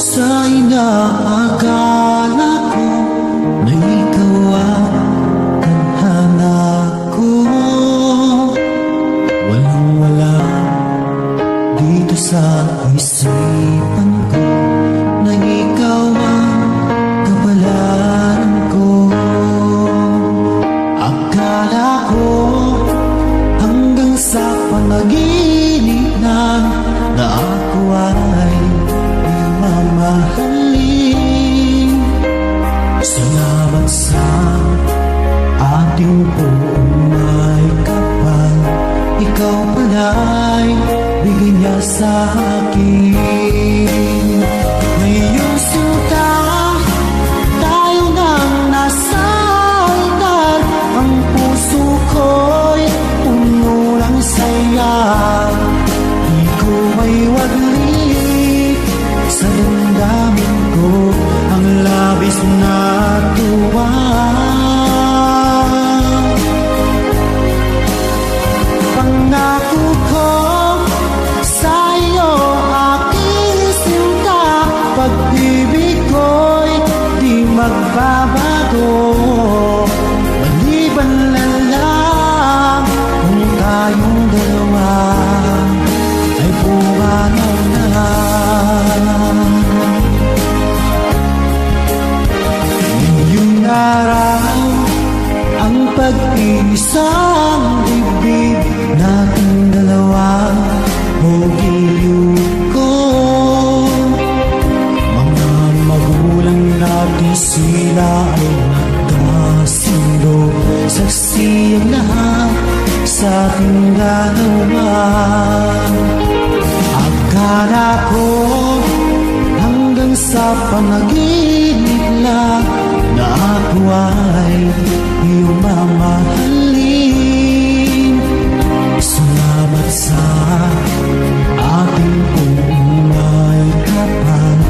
Sa inaakala ko na ikaw ang tadhana ko, walang-wala dito sa isipan ko na ikaw ang kapalaran ko. Akala ko hanggang sa panaginip na ako ay mamahalin. Salamat sa ating buong may kapal, ikaw pala'y bigay niya sa akin. Ngayong sinta, tayo nang nasa altar, ang puso ko'y puno ng saya. Di ko may waglit sa damdamin ko ang labis na tuwa. Pangako ko sa iyo, aking sinta, pag-ibig ko'y di magbabago. Maliban na lang kung tayong dalawa ay pumanaw na. Ngayong araw, ang pag-iisang dibdib nating dalawa o giliw ko. Mga magulang natin sila ay nagkasundo, saksi ang lahat sa ating dalawa. Akala ko hanggang sa panaginip lang na ako ay iyong mamahalin. Salamat sa ating buong may kapal,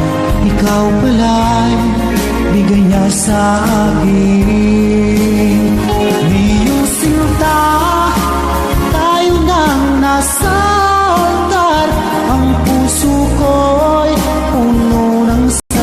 ikaw pala'y bigay niya sa akin.